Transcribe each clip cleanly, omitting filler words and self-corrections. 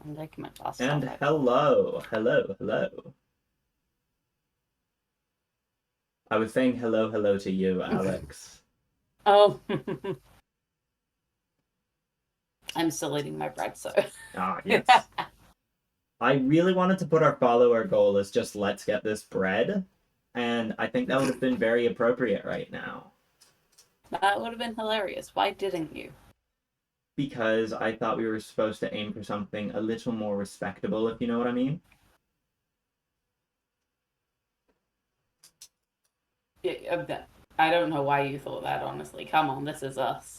I'm taking my glasses And off, actually. hello. I was saying hello to you, Alex. Oh, I'm still eating my bread, so. Ah, yes. I really wanted to put our follower goal as just let's get this bread, and I think that would have been very appropriate right now. That would have been hilarious. Why didn't you? Because I thought we were supposed to aim for something a little more respectable, if you know what I mean. I don't know why you thought that, honestly. Come on, this is us.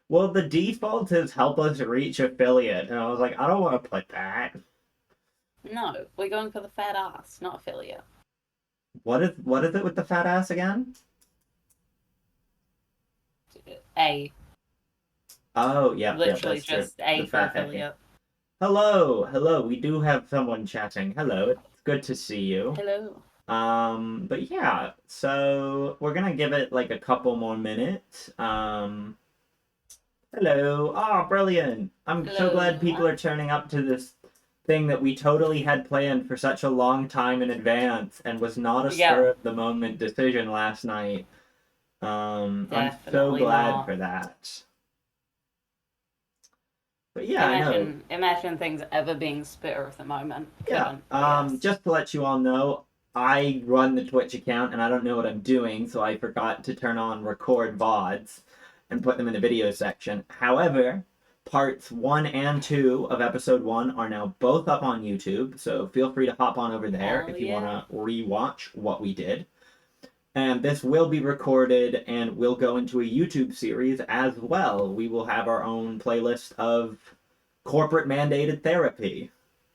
Well, the default is help us reach affiliate, and I was like, I don't want to put that. No, we're going for the fat ass, not affiliate. What is it with the fat ass again? A. Oh, yeah, Literally that's true. just A The for fat A. affiliate. Hello. We do have someone chatting. Hello, it's good to see you. Hello. But yeah, so we're gonna give it like a couple more minutes. Hello. Ah, brilliant. I'm so glad Hello. people are turning up to this thing that we totally had planned for such a long time in advance and was not a Yeah, spur of the moment decision last night. I'm so definitely glad not. for that. But yeah, no, Imagine things ever being spitter of the moment. yeah. Couldn't, but yes. Just to let you all know, I run the Twitch account and I don't know what I'm doing, so I forgot to turn on record VODs and put them in the video section. However, parts 1 and 2 of episode 1 are now both up on YouTube, so feel free to hop on over there Hell if you want yeah. to rewatch what we did. And this will be recorded and will go into a YouTube series as well. We will have our own playlist of corporate mandated therapy.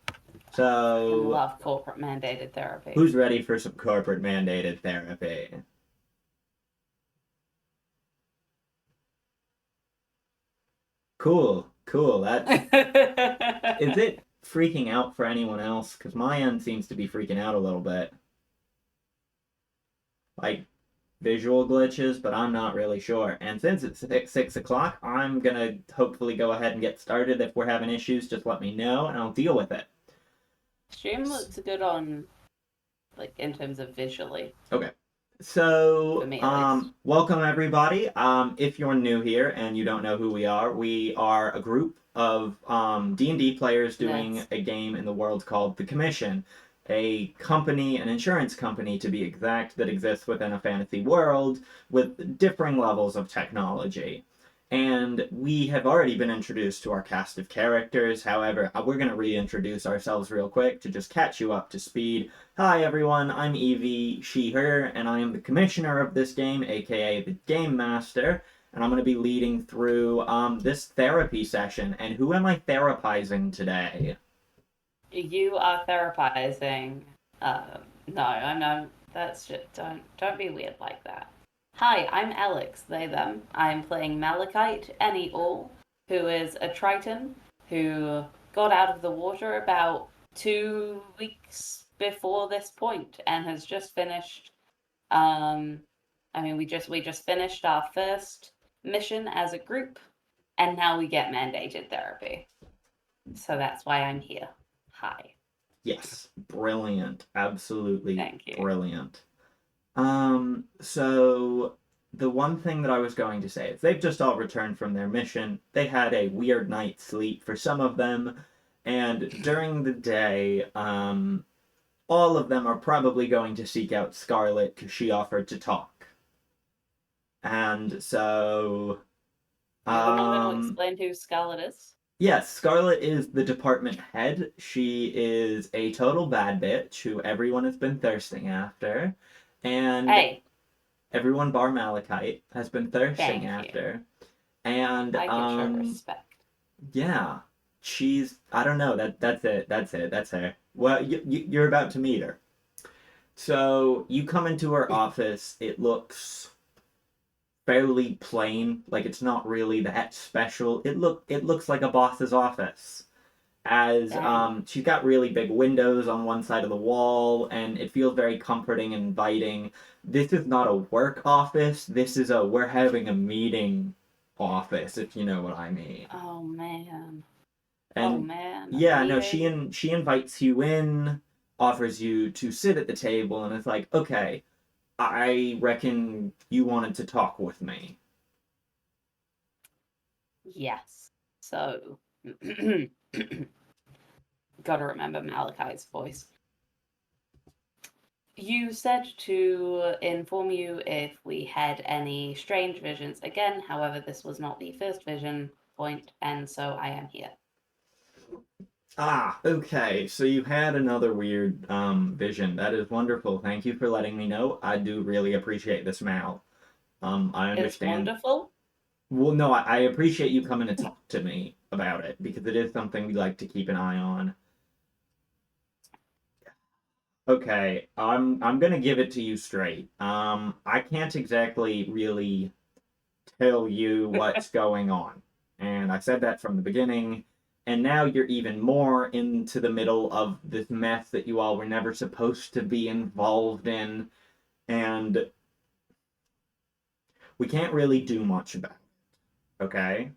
Fucking So, love corporate mandated therapy. who's ready for some corporate mandated therapy? Cool. That is it freaking out for anyone else? Because my end seems to be freaking out a little bit. Like visual glitches, but I'm not really sure. And since it's 6 o'clock, I'm gonna hopefully go ahead and get started. If we're having issues, just let me know and I'll deal with it. Stream looks good on, like, in terms of visually, Okay. for So, me at least. welcome everybody. If you're new here and you don't know who we are a group of D&D players doing Nerds. a game in the world called The Commission, a company, an insurance company to be exact, that exists within a fantasy world with differing levels of technology. And we have already been introduced to our cast of characters. However, we're going to reintroduce ourselves real quick to just catch you up to speed. Hi everyone, I'm Evie, she, her, and I am the commissioner of this game, aka the Game Master, and I'm going to be leading through this therapy session. And who am I therapizing today? You are therapizing. No, I'm not. That's just don't be weird like that. Hi, I'm Alex. They them. I'm playing Malachite any all, who is a Triton who got out of the water about 2 weeks before this point and has just finished. Um, I mean, we just finished our first mission as a group, and now we get mandated therapy. So that's why I'm here. Hi. Yes, brilliant. Absolutely Thank you. brilliant. So the one thing that I was going to say is they've just all returned from their mission. They had a weird night's sleep for some of them, and during the day, all of them are probably going to seek out Scarlet because she offered to talk. And so, You're not going to um, explain who Scarlet is? yes, Scarlet is the department head. She is a total bad bitch who everyone has been thirsting after. And Hey, everyone bar Malachite has been thirsting thank you. after. And I can show respect. yeah, she's I don't know that's her. Well, you're about to meet her. So you come into her office. It looks fairly plain, like it's not really that special. It looks like a boss's office. As Dang. she's got really big windows on one side of the wall, and it feels very comforting and inviting. This is not a work office. This is a we're having a meeting office, if you know what I mean. Oh man. Oh And man, a yeah, no, meeting. she invites you in, offers you to sit at the table, and it's like, okay, I reckon you wanted to talk with me. Yes. So, gotta remember Malachi's voice. You said to inform you if we had any strange visions again. However, this was not the first vision point, and so I am here. Ah, okay. So you had another weird vision. That is wonderful. Thank you for letting me know. I do really appreciate this, Mal. I It's understand. wonderful. Well, no, I appreciate you coming to talk to me about it because it is something we like to keep an eye on. Okay, I'm gonna give it to you straight. I can't exactly really tell you what's going on, and I said that from the beginning. And now you're even more into the middle of this mess that you all were never supposed to be involved in, and we can't really do much about it, okay?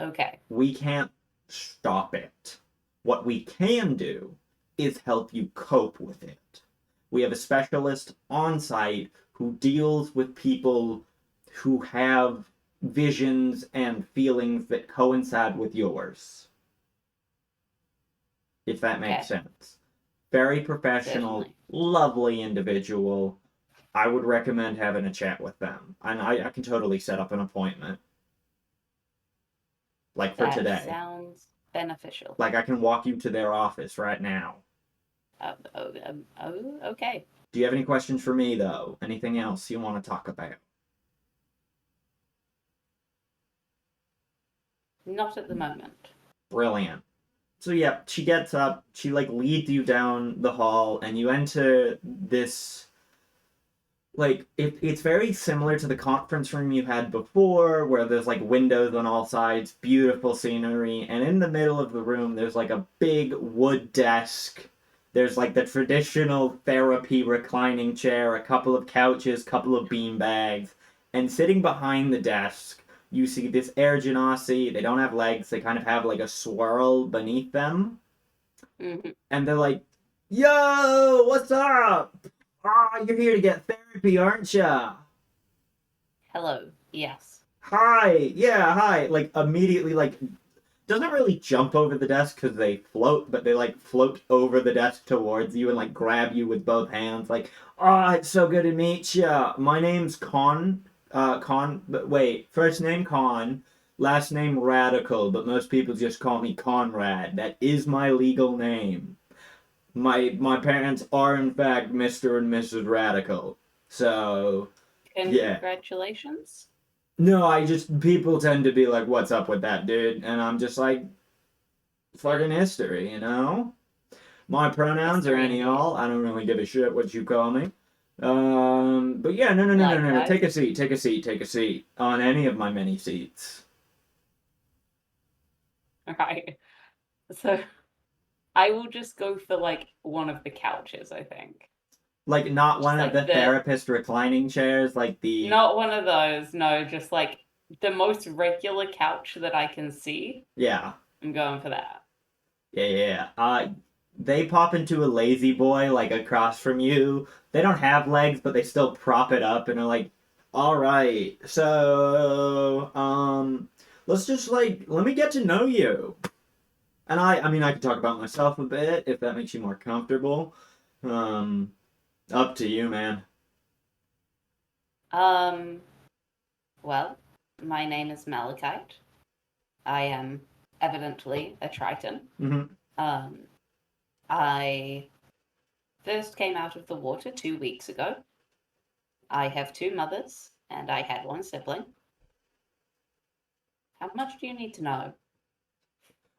Okay. We can't stop it. What we can do is help you cope with it. We have a specialist on site who deals with people who have visions and feelings that coincide with yours, if that makes Okay. sense. Very professional, Certainly. lovely individual. I would recommend having a chat with them. And I can totally set up an appointment, like for That today. sounds beneficial. Like I can walk you to their office right now. Okay. Do you have any questions for me, though? Anything else you want to talk about? Not at the moment. Brilliant. So yeah, she gets up, she like leads you down the hall, and you enter this like it's very similar to the conference room you had before, where there's like windows on all sides, beautiful scenery, and in the middle of the room there's like a big wood desk. There's like the traditional therapy reclining chair, a couple of couches, couple of bean bags, and sitting behind the desk you see this air genasi. They don't have legs, they kind of have like a swirl beneath them, Hmm. and they're like, "Yo, what's up? Ah, you're here to get therapy, aren't ya? Hello. Yes. Hi, yeah, hi." Like immediately, like doesn't really jump over the desk because they float, but they like float over the desk towards you and like grab you with both hands. Like, "Ah, it's so good to meet ya. My name's Con. Con. But wait, first name Con, last name Radical, but most people just call me Conrad. That is my legal name. My parents are in fact Mr. and Mrs. Radical. So yeah. Congratulations. No, I just people tend to be like, "What's up with that dude?" And I'm just like, "Fucking history, you know." My pronouns are History any indeed. all. I don't really give a shit what you call me. But yeah, no, no, no, no, no, no. Likewise. Take a seat. Take a seat. Take a seat on any of my many seats. Right. So I will just go for like one of the couches, I think. Like not Just one of like the the therapist reclining chairs, like the not one of those, no, just like the most regular couch that I can see. yeah. I'm going for that. Yeah, yeah, yeah. They pop into a lazy boy like across from you. They don't have legs, but they still prop it up and are like, "All right, so let's just like let me get to know you." And I mean, I could talk about myself a bit if that makes you more comfortable. Um, Up to you, man. Um, well, my name is Malachite. I am evidently a Triton. Hmm. Um, I first came out of the water 2 weeks ago. I have two mothers, and I had one sibling. How much do you need to know?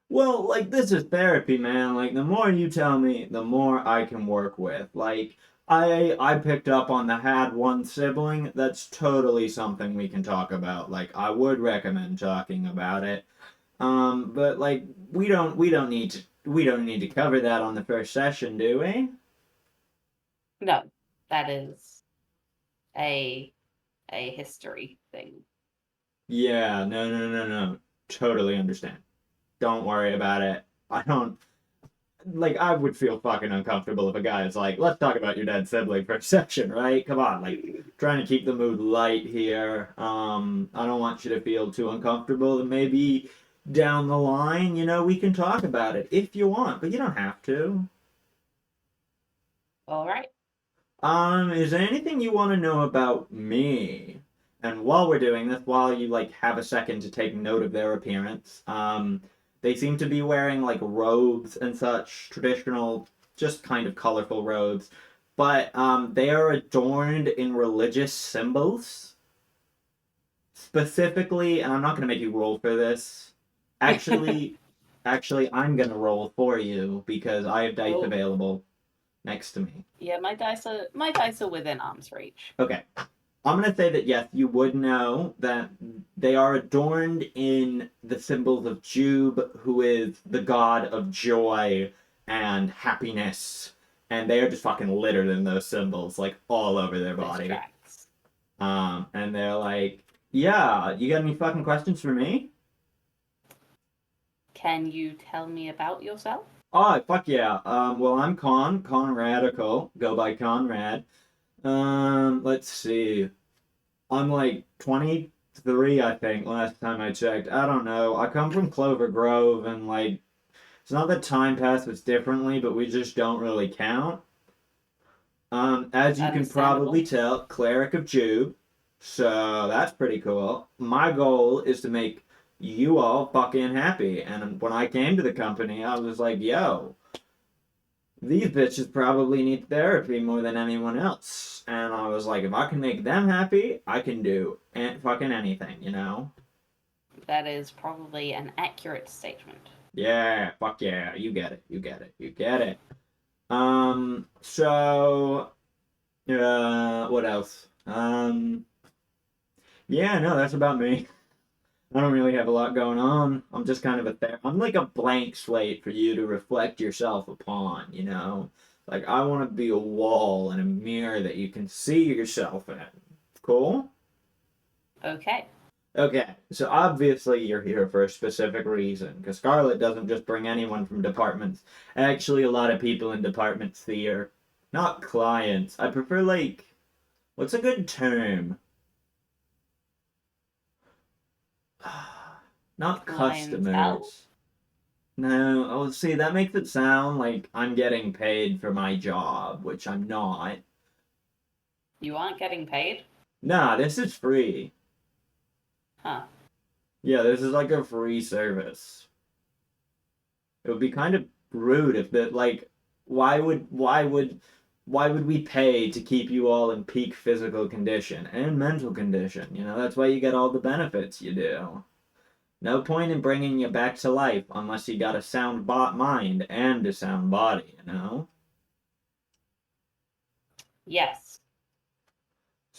Well, like this is therapy, man. Like the more you tell me, the more I can work with. Like I picked up on the had one sibling. That's totally something we can talk about. Like I would recommend talking about it. But like we don't need to cover that on the first session, do we? No, that is a a history thing. Yeah, no, no, no, no. Totally understand. Don't worry about it. I don't like I would feel fucking uncomfortable if a guy is like, let's talk about your dead sibling for a section, right? Come on, like trying to keep the mood light here. I don't want you to feel too uncomfortable and maybe down the line, we can talk about it if you want, but you don't have to. All right. Is there anything you want to know about me? And while we're doing this, while you like have a second to take note of their appearance, they seem to be wearing like robes and such, traditional, just kind of colorful robes, but they are adorned in religious symbols. Specifically, and I'm not gonna make you roll for this. Actually, I'm gonna roll for you because I have dice Oh, available next to me. yeah, my dice are within arm's reach. Okay. I'm going to say that yes, you would know that they are adorned in the symbols of Jube, who is the god of joy and happiness. And they are just fucking littered in those symbols, like all over their This body. tracks. And they're like, yeah, you got any fucking questions for me? Can you tell me about yourself? Oh, fuck yeah. Well, I'm Conradical, go by Conrad. Let's see. I'm like 23, I think, last time I checked. I don't know. I come from Clover Grove, and like, it's not that time passes differently, but we just don't really count. As you can probably Understandable. tell, Cleric of Jube. So that's pretty cool. My goal is to make you all fucking happy. And when I came to the company, I was like, yo, these bitches probably need therapy more than anyone else. And I was like, if I can make them happy, I can do fucking anything. That is probably an accurate statement. Yeah, fuck yeah, you get it, you get it, you get it. So, what else? Yeah, no, that's about me. I don't really have a lot going on. I'm just kind of I'm like a blank slate for you to reflect yourself upon. Like I want to be a wall and a mirror that you can see yourself in. Cool? Okay. Okay, so obviously you're here for a specific reason, because Scarlet doesn't just bring anyone from departments. Actually, a lot of people in departments here. Not clients. I prefer like, what's a good term? Not Clientele? customers. No, oh, see, that makes it sound like I'm getting paid for my job, which I'm not. You aren't getting paid? Nah, this is free. Huh. Yeah, this is like a free service. It would be kind of rude if that, like, why would we pay to keep you all in peak physical condition and mental condition? That's why you get all the benefits you do. No point in bringing you back to life unless you got a sound mind and a sound body. Yes,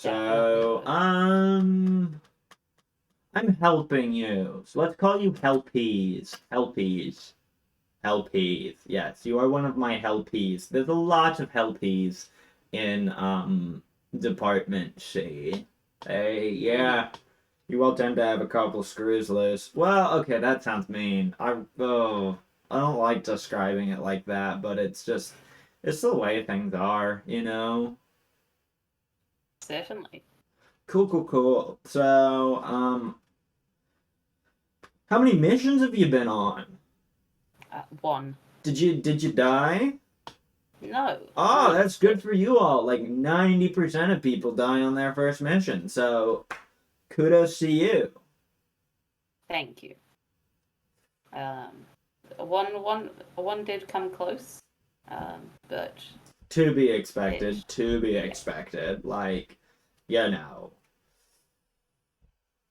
definitely So, would. I'm helping you. So let's call you helpies. Helpies. Helpies. Yes, you are one of my helpies. There's a lot of helpies in Department C. Hey, Mm-hmm. yeah. You all tend to have a couple screws loose. Well, okay, that sounds mean. I don't like describing it like that, but it's the way things are. Certainly. Cool, cool, cool. So, how many missions have you been on? One. Did you die? No. Oh, Once. that's good for you all. Like 90% of people die on their first mission. So, kudos to you. Thank you. Um, one did come close, but To be it, expected, to be yeah, expected. Like, you know,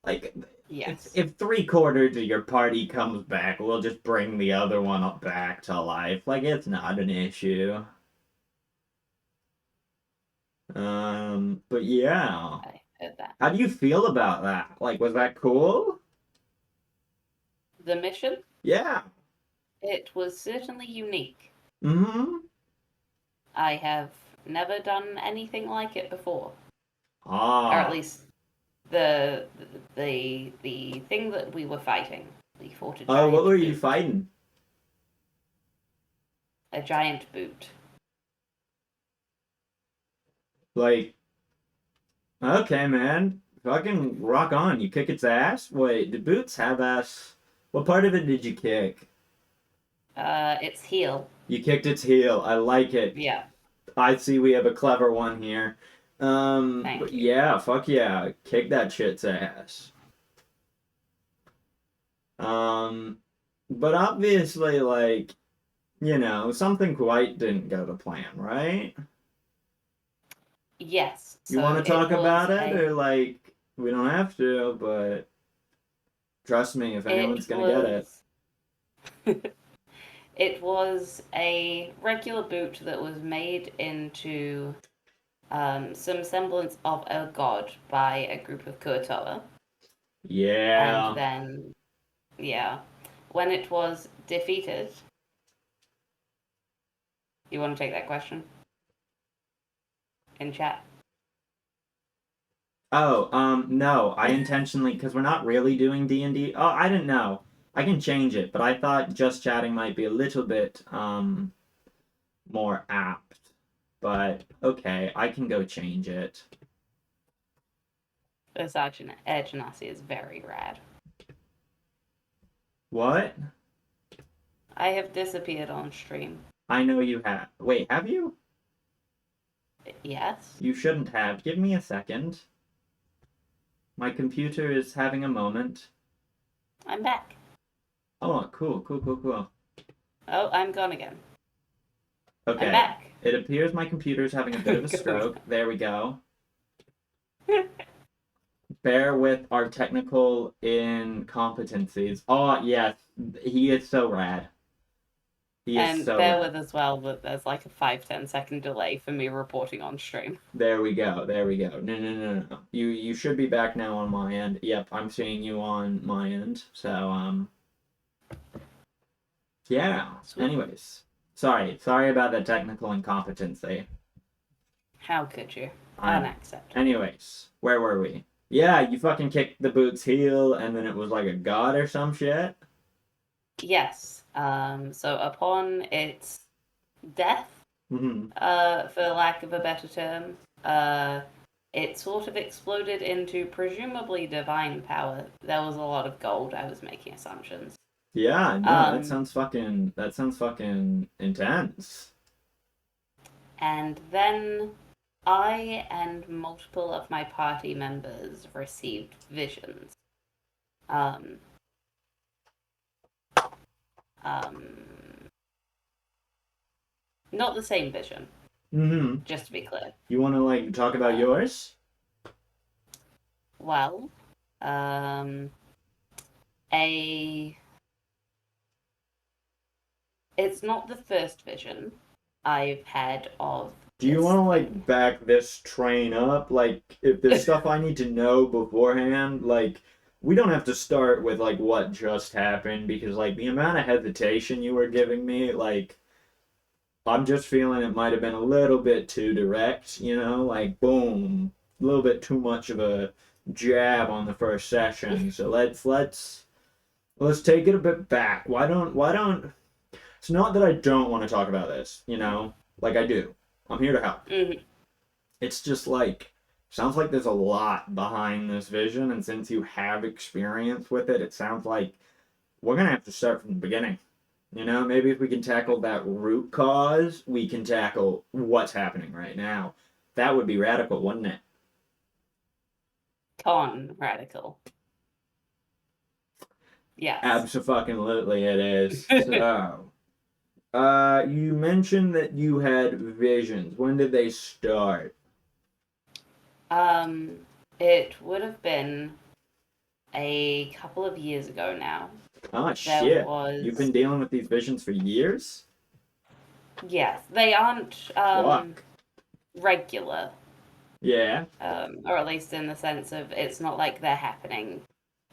like if yes, if 3/4 of your party comes back, we'll just bring the other one up back to life. Like, it's not an issue. But yeah. I heard that. How do you feel about that? Like, was that cool? The mission, Yeah. it was certainly unique. Mm-hmm. I have never done anything like it before, or at Ah. least the the thing that we were fighting. We fought a Oh, what giant were you boot. fighting? A giant boot. Like, okay, man. Fucking rock on. You kick its ass? Wait, do boots have ass? What part of it did you kick? Its heel. You kicked its heel. I like it. Yeah, I see we have a clever one here. But thank you. yeah, fuck yeah. Kick that shit's ass. Um, but obviously, like, something quite didn't go to plan, right? Yes, You so want to it talk was about it, or a. like, we don't have to, but trust me, if It anyone's gonna get it. was. It was a regular boot that was made into some semblance of a god by a group of Kuatoa. And Yeah. then, yeah, when it was defeated, you want to take that question in chat? Oh, no, I intentionally, because we're not really doing D&D. Oh, I didn't know. I can change it, but I thought just chatting might be a little bit, more apt. But, okay, I can go change it. This Air Genasi is very rad. What? I have disappeared on stream. I know you have. Wait, have you? Yes, You shouldn't have. Give me a second. My computer is having a moment. I'm back. Oh, cool, cool, cool, cool. Oh, I'm gone again. I'm Okay, back. it appears my computer is having a bit of a Go stroke. There we go. Bear with our technical incompetencies. Oh, yes, he is so rad. He is And so bear rad. with as well that there's like a 5-10 second delay for me reporting on stream. There we go. There we go. No, no, no, no. You should be back now on my end. Yep, I'm seeing you on my end. So, yeah. Sweet. Anyways, sorry about that technical incompetency. How could you? I know. Unacceptable. Anyways, where were we? Yeah, you fucking kicked the boot's heel, and then it was like a god or some shit. Yes. So upon its death, Hmm. for lack of a better term, it sort of exploded into presumably divine power. There was a lot of gold. I was making assumptions. Yeah, no, that Um, sounds fucking intense. and then I and multiple of my party members received visions. Um, um, Not the same vision, Hmm. just to be clear. You want to like talk about Um, yours? well, um, a it's not the first vision I've had of Do you this want to like thing. back this train up? Like, if there's stuff I need to know beforehand, like, we don't have to start with like what just happened because like the amount of hesitation you were giving me, like, I'm just feeling it might have been a little bit too direct, like boom, a little bit too much of a jab on the first session. So let's take it a bit back. Why don't it's not that I don't want to talk about this, like I do. I'm here to help. Mhm. It's just like sounds like there's a lot behind this vision, and since you have experience with it, it sounds like we're gonna have to start from the beginning. Maybe if we can tackle that root cause, we can tackle what's happening right now. That would be radical, wouldn't it? Con radical. Yes. Absolutely, it is. So, you mentioned that you had visions. When did they start? um, it would have been a couple of years ago now. Oh There shit! You've was been dealing with these visions for years. yes, they aren't Fuck. regular, Yeah. or at least in the sense of it's not like they're happening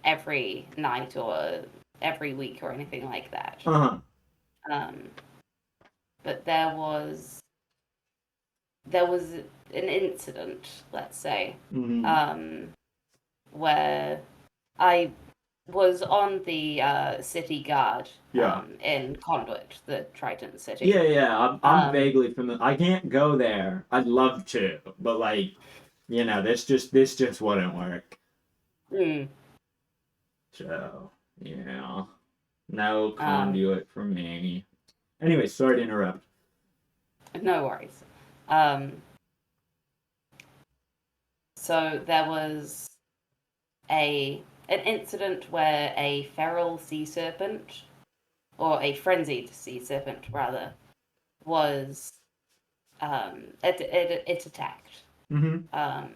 every night or every week or anything like that. Uh huh. Um, but there was an incident, let's say, Mm-hmm. um, where I was on the city guard Yeah. in Conduit, the Triton Yeah, city. yeah, I'm Um, vaguely familiar. I can't go there. I'd love to, but like, this just wouldn't work. mm, So, yeah. No um, conduit for me. Anyway, sorry to interrupt. no worries. Um, so there was a an incident where a feral sea serpent, or a frenzied sea serpent rather, was it attacked. Mm-hmm. Um,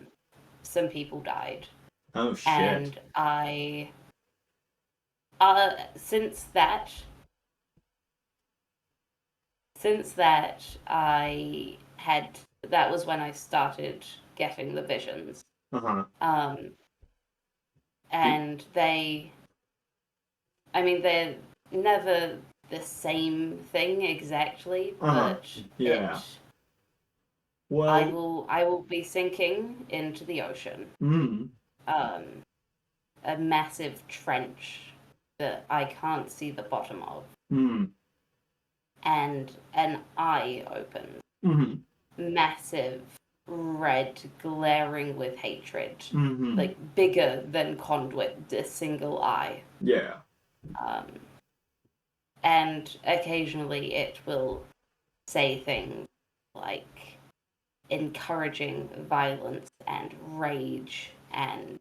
some people died, Oh shit. and I since that I had that was when I started getting the visions. Uh-huh. Um, Did, and I mean, they're never the same thing exactly, uh-huh. but Yeah. it Well, I will be sinking into the ocean. mm, Um, a massive trench that I can't see the bottom of, mm, and an eye opens, mm, massive, red, glaring with hatred, mm, like bigger than Conduit, a single eye. yeah. Um, and occasionally it will say things like encouraging violence and rage and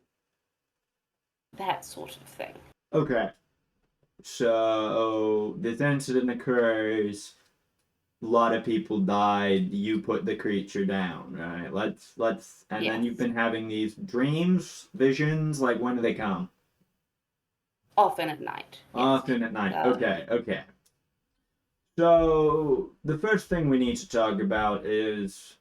that sort of thing. Okay. So this incident occurs. A lot of people died. You put the creature down, right? And then you've Yes, been having these dreams, visions. Like when do they come? often at night. Yes. Often at night. Um, Okay, okay. So the first thing we need to talk about is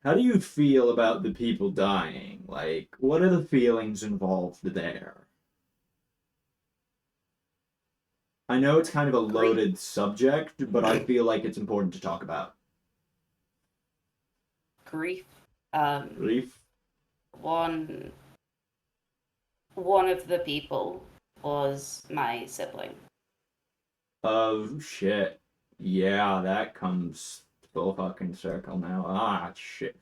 how do you feel about the people dying? Like, what are the feelings involved there? I know it's kind of a grief, loaded subject, but I feel like it's important to talk about. grief. Um, Grief? one one of the people was my sibling. Oh shit. Yeah, that comes full fucking circle now. Ah, shit.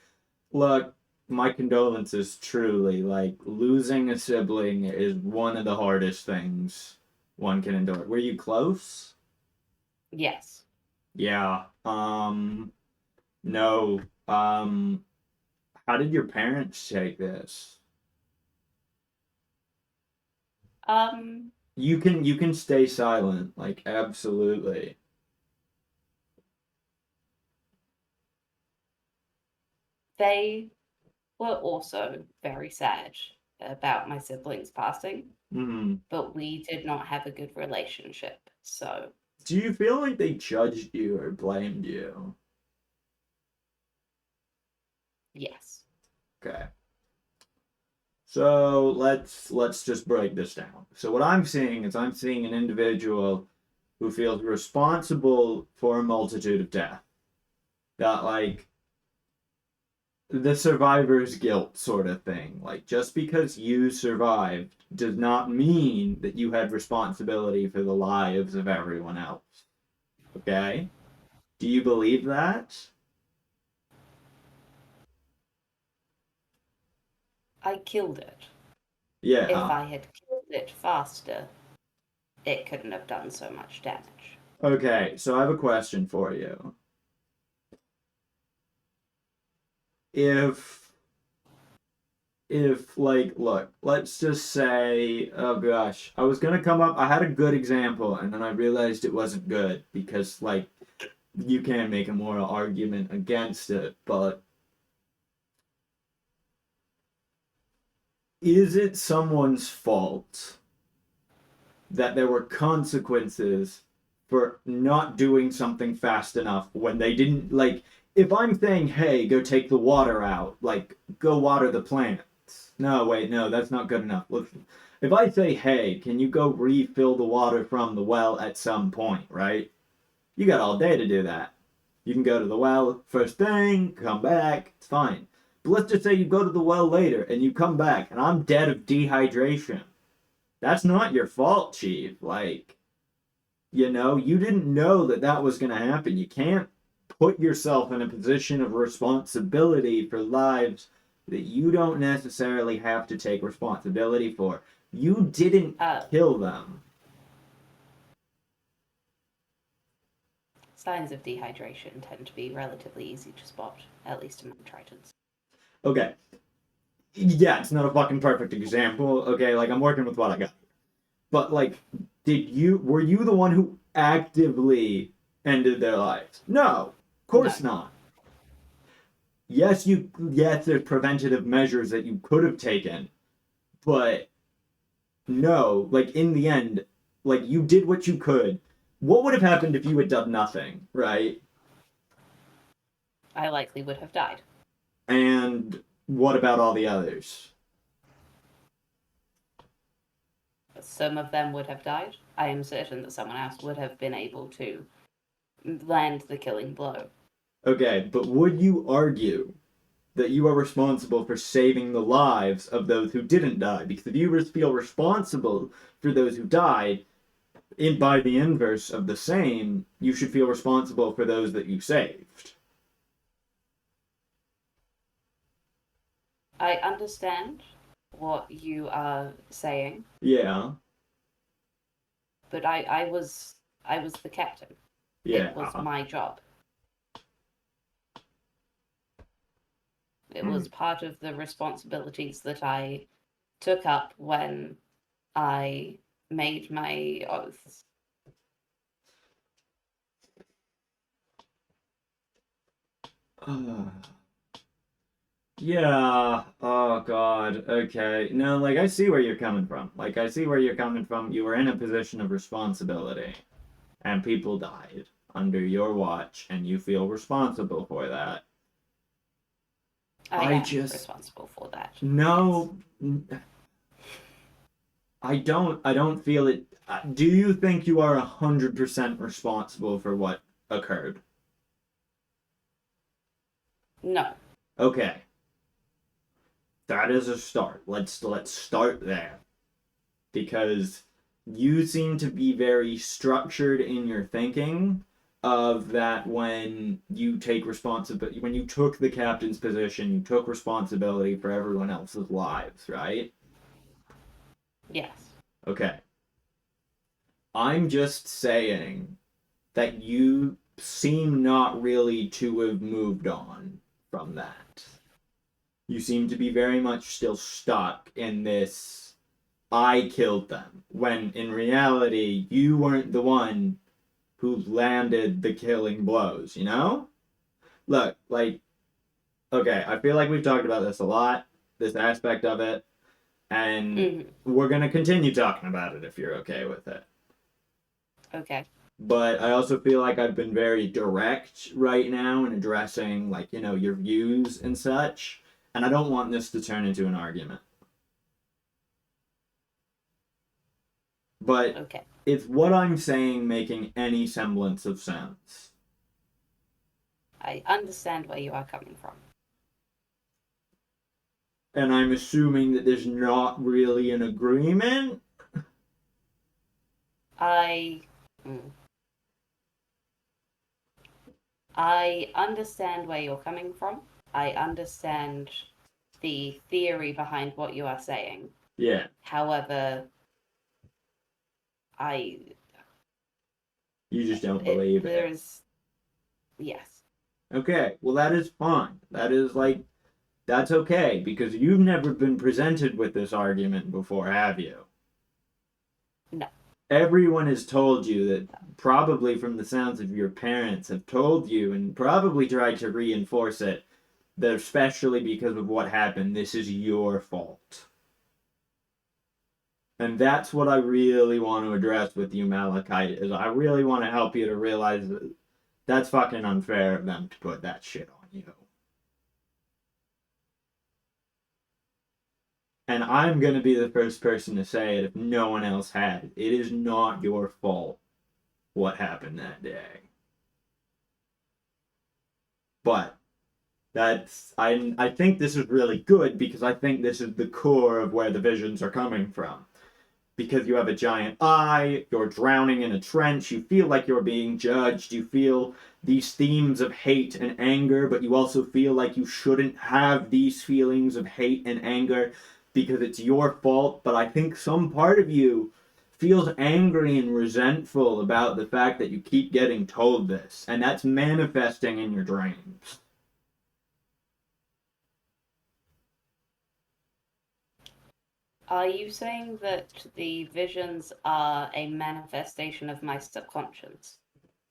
Look, my condolences truly. Like, losing a sibling is one of the hardest things one can endure. Were you close? Yes. Yeah. No. How did your parents take this? Um, You can stay silent, like absolutely. they were also very sad about my siblings passing, Hmm. but we did not have a good relationship. So, Do you feel like they judged you or blamed you? yes. Okay. So let's just break this down. So what I'm seeing is I'm seeing an individual who feels responsible for a multitude of death. That like the survivor's guilt sort of thing. Like just because you survived does not mean that you had responsibility for the lives of everyone else. Okay? Do you believe that? I killed it. If Yeah. I had killed it faster, it couldn't have done so much damage. Okay, so I have a question for you. If like look, let's just say oh gosh, I was gonna come up I had a good example and then I realized it wasn't good because like you can make a moral argument against it, but is it someone's fault that there were consequences for not doing something fast enough when they didn't like if I'm saying hey go take the water out like go water the plants no wait no that's not good enough listen if I say hey can you go refill the water from the well at some point right you got all day to do that you can go to the well first thing come back it's fine but let's just say you go to the well later and you come back and I'm dead of dehydration That's not your fault, Chief. Like, you didn't know that that was going to happen. You can't put yourself in a position of responsibility for lives that you don't necessarily have to take responsibility for. You didn't Uh, kill them. Signs of dehydration tend to be relatively easy to spot, at least among Tritons. Okay. Yeah, it's not a fucking perfect example. Okay, like I'm working with what I got. But like, were you the one who actively ended their lives? No, of No, course not. Yes, there's preventative measures that you could have taken, but no, like in the end, like you did what you could. What would have happened if you had done nothing, right? I likely would have died. And what about all the others? Some of them would have died. I am certain that someone else would have been able to land the killing blow. Okay, but would you argue that you are responsible for saving the lives of those who didn't die? Because if you feel responsible for those who died, by the inverse of the same, you should feel responsible for those that you saved. I understand what you are saying, Yeah, but I was the captain. It was yeah. my job. It Hmm. was part of the responsibilities that I took up when I made my oaths. Yeah. Oh God. Okay. No, like I see where you're coming from. Like I see where you're coming from. You were in a position of responsibility, and people died under your watch, and you feel responsible for that. I I am just responsible for that. Yes. no. I don't. I don't feel it. Do you think you are 100% responsible for what occurred? No. Okay, that is a start. Let's start there because you seem to be very structured in your thinking of that when you take responsibility when you took the captain's position, you took responsibility for everyone else's lives, right? Yes. Okay. I'm just saying that you seem not really to have moved on from that. You seem to be very much still stuck in this I killed them, when in reality, you weren't the one who landed the killing blows, you know? Look, like, okay, I feel like we've talked about this a lot, this aspect of it, and Hmm. we're gonna continue talking about it if you're okay with it. Okay. But I also feel like I've been very direct right now in addressing, like, your views and such, and I don't want this to turn into an argument. But Okay. is what I'm saying making any semblance of sense? I understand where you are coming from. And I'm assuming that there's not really an agreement? I. mm, I understand where you're coming from. I understand the theory behind what you are saying. Yeah. However, I You just don't believe it. there's yes. Okay, well, that is fine. That's okay, because you've never been presented with this argument before, have you? No. Everyone has told you that, probably from the sounds of your parents, have told you and probably tried to reinforce it, that especially because of what happened, this is your fault. And that's what I really want to address with you, Malachite, is I really want to help you to realize that that's fucking unfair of them to put that shit on you. And I'm going to be the first person to say it if no one else had. It is not your fault what happened that day. But I think this is really good because I think this is the core of where the visions are coming from. because you have a giant eye, you're drowning in a trench, you feel like you're being judged, you feel these themes of hate and anger, but you also feel like you shouldn't have these feelings of hate and anger because it's your fault. But I think some part of you feels angry and resentful about the fact that you keep getting told this, and that's manifesting in your dreams. Are you saying that the visions are a manifestation of my subconscious?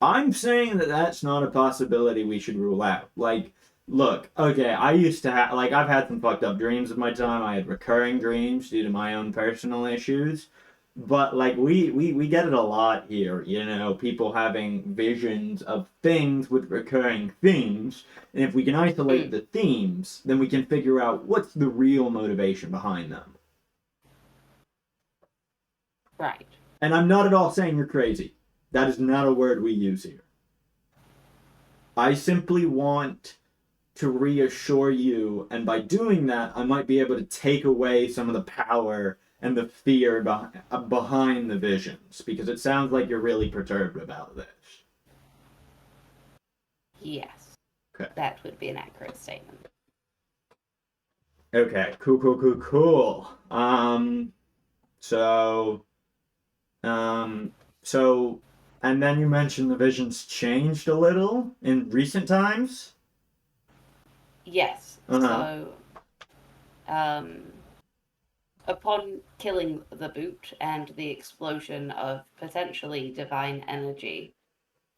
I'm saying that that's not a possibility we should rule out. Like, look, okay, I used to have, like, I've had some fucked up dreams in my time. I had recurring dreams due to my own personal issues. But, like, we get it a lot here, you know, people having visions of things with recurring themes. And if we can isolate Mm, the themes, then we can figure out what's the real motivation behind them. right. And I'm not at all saying you're crazy. That is not a word we use here. I simply want to reassure you, and by doing that, I might be able to take away some of the power and the fear behind the visions, because it sounds like you're really perturbed about this. Yes, Okay. that would be an accurate statement. Okay. Cool. Cool. Cool. Cool. So. Um. So. And then you mentioned the visions changed a little in recent times. Yes, Uh huh. so um, upon killing the boot and the explosion of potentially divine energy,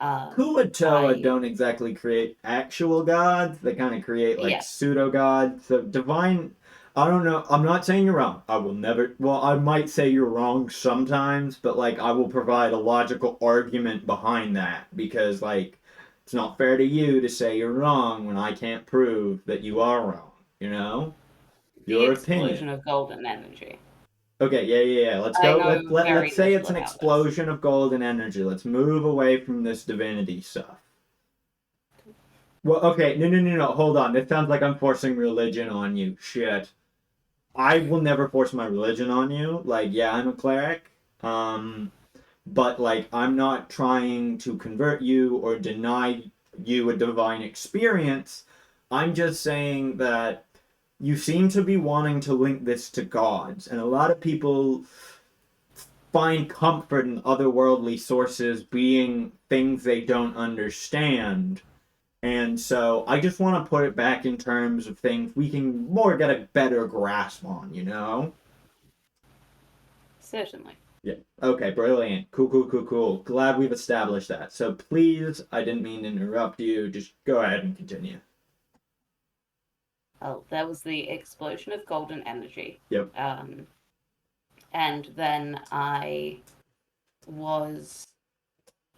Kuatoa I don't exactly create actual gods. They kind of create like yes, pseudo gods. So divine, I don't know. I'm not saying you're wrong. I will never. Well, I might say you're wrong sometimes, but like I will provide a logical argument behind that because like it's not fair to you to say you're wrong when I can't prove that you are wrong. You know, the your opinion. explosion of golden energy. Okay, yeah. Let's I go. know Let's very say little it's an about this. explosion of golden energy. Let's move away from this divinity stuff. Well, okay, no. Hold on. This sounds like I'm forcing religion on you. Shit. I will never force my religion on you. Like, yeah, I'm a cleric. Um, but like, I'm not trying to convert you or deny you a divine experience. I'm just saying that you seem to be wanting to link this to gods, and a lot of people find comfort in otherworldly sources being things they don't understand. And so I just want to put it back in terms of things we can more get a better grasp on, you know? Certainly. Yeah. Okay, brilliant. Cool. Glad we've established that. So please, I didn't mean to interrupt you. Just go ahead and continue. Well, there was the explosion of golden energy. Yep. Um, and then I was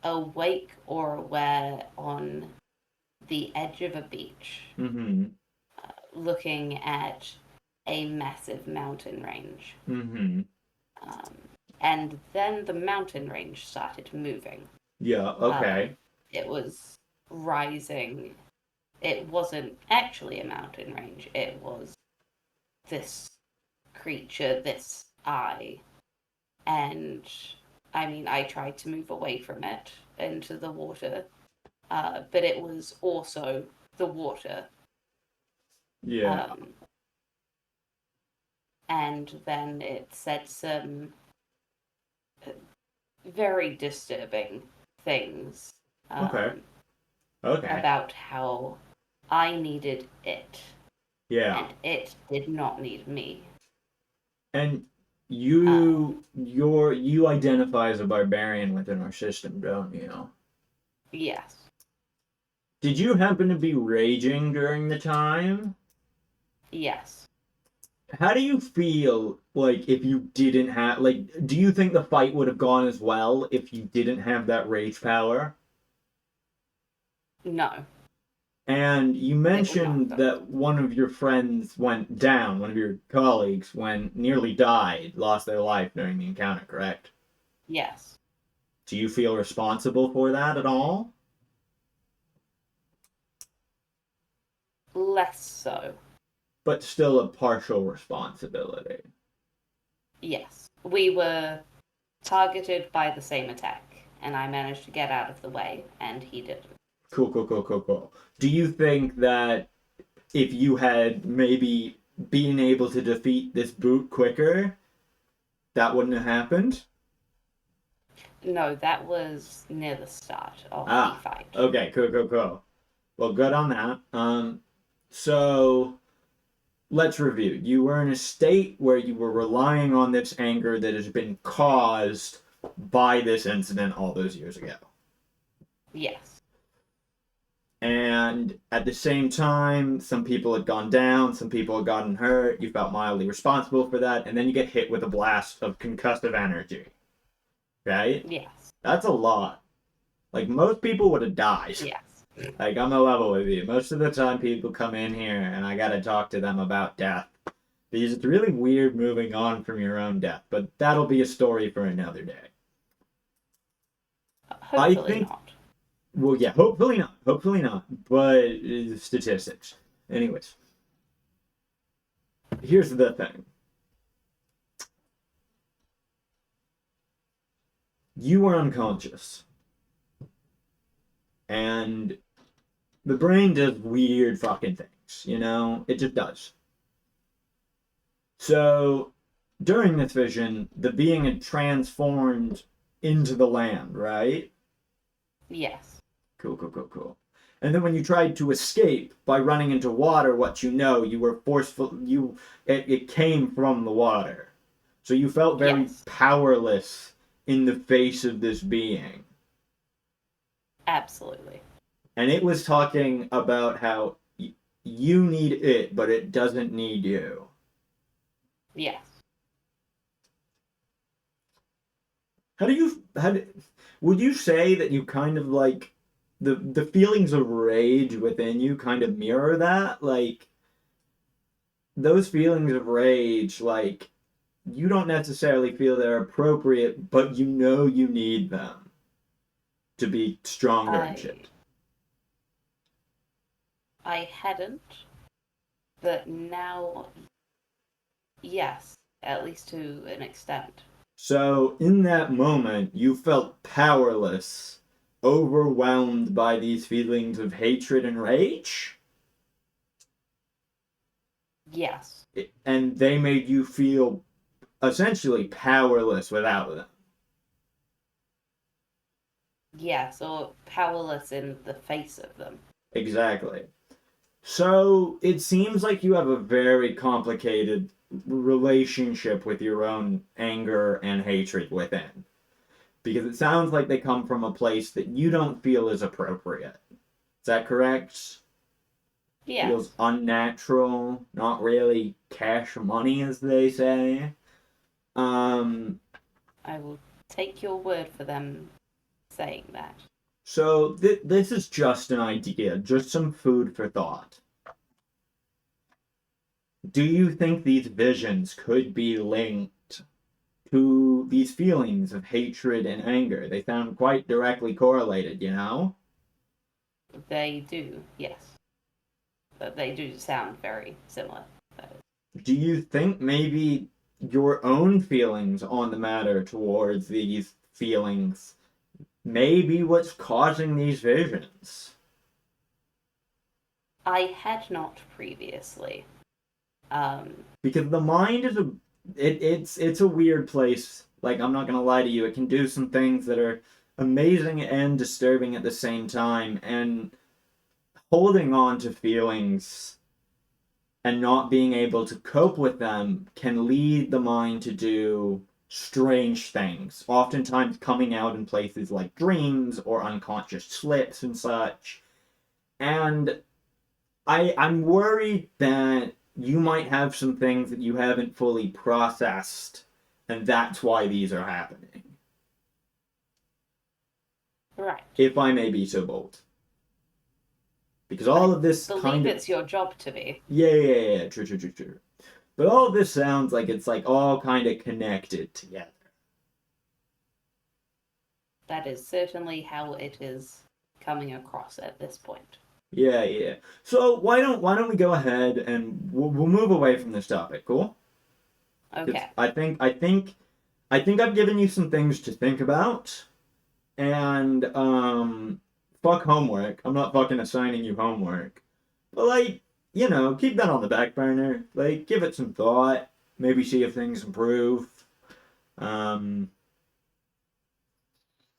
awake or aware on the edge of a beach, Mm-hmm. looking at a massive mountain range. Mm-hmm. Um, and then the mountain range started moving. Yeah, Um, okay. it was rising. It wasn't actually a mountain range, it was this creature, this eye. And I mean, I tried to move away from it into the water, but it was also the water. Yeah. Um, and then it said some very disturbing things Okay. Okay. about how I needed it Yeah. and it did not need me. And Um, you identify as a barbarian within our system, don't you? yes, Did you happen to be raging during the time? yes, How do you feel like if you didn't have like do you think the fight would have gone as well if you didn't have that rage power? no, And you it would not mentioned have gone. that one of your friends went down, one of your colleagues nearly died, lost their life during the encounter, correct? Yes, Do you feel responsible for that at all? less so. But still a partial responsibility. Yes, We were targeted by the same attack, and I managed to get out of the way, and he didn't. Cool, cool, cool, cool, cool. Do you think that if you had maybe been able to defeat this boot quicker, that wouldn't have happened? No, that was near the start of the Ah, fight. okay, cool, cool, cool. Well, good on that. So let's review. You were in a state where you were relying on this anger that has been caused by this incident all those years ago. Yes. And at the same time, some people had gone down, some people had gotten hurt. You felt mildly responsible for that, and then you get hit with a blast of concussive energy. Right? Yes. That's a lot. Like, most people would have died. Yes. Like, I'm a level with you. Most of the time, people come in here and I gotta talk to them about death. Because it's really weird moving on from your own death, but that'll be a story for another day. I Hopefully think, not. well, yeah, hopefully not. Hopefully not. But statistics. Anyways, here's the thing. You were unconscious. And the brain does weird fucking things, you know? It just does. So, during this vision, the being had transformed into the land, right? Yes. Cool, cool, cool, cool. And then when you tried to escape by running into water, what you know, you were forceful, it came from the water. So you felt very Yes. powerless in the face of this being. Absolutely. And it was talking about how you need it, but it doesn't need you. Yes. Would you say that you kind of like the feelings of rage within you kind of mirror that? Like those feelings of rage, like you don't necessarily feel they're appropriate, but you know you need them to be stronger and I shit. I hadn't, but now yes, at least to an extent. So in that moment, you felt powerless, overwhelmed by these feelings of hatred and rage, Yes. and they made you feel essentially powerless without them. Yes, or powerless in the face of them. Exactly. So it seems like you have a very complicated relationship with your own anger and hatred within. Because it sounds like they come from a place that you don't feel is appropriate. Is that correct? Feels Yes. unnatural, not really cash money, as they say. Um, I will take your word for them saying that. so this is just an idea, just some food for thought. Do you think these visions could be linked to these feelings of hatred and anger? They sound quite directly correlated, you know? They do, yes. But they do sound very similar. That is. Do you think maybe your own feelings on the matter towards these feelings may be what's causing these visions? I had not previously. Um, Because the mind is it's a weird place. Like I'm not gonna lie to you, it can do some things that are amazing and disturbing at the same time, and holding on to feelings and not being able to cope with them can lead the mind to do strange things, oftentimes coming out in places like dreams or unconscious slips and such. And I'm worried that you might have some things that you haven't fully processed, and that's why these are happening. right. If I may be so bold. Because I all of this believe kind of it's your job to be. yeah, true, true, true, true. But all of this sounds like it's like all kind of connected together. That is certainly how it is coming across at this point. Yeah, yeah. So why don't we go ahead and we'll move away from this topic, cool? Because Okay. I think I think I've given you some things to think about, and fuck homework. I'm not fucking assigning you homework. But like, keep that on the back burner. Like, give it some thought. Maybe see if things improve. Um,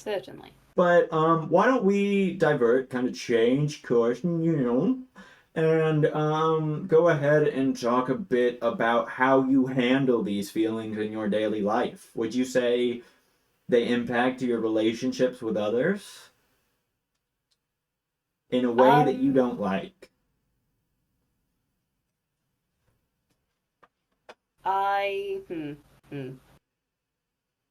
Certainly. but why don't we divert, kind of change course, and go ahead and talk a bit about how you handle these feelings in your daily life. Would you say they impact your relationships with others in a way that you Um, don't like? I hmm.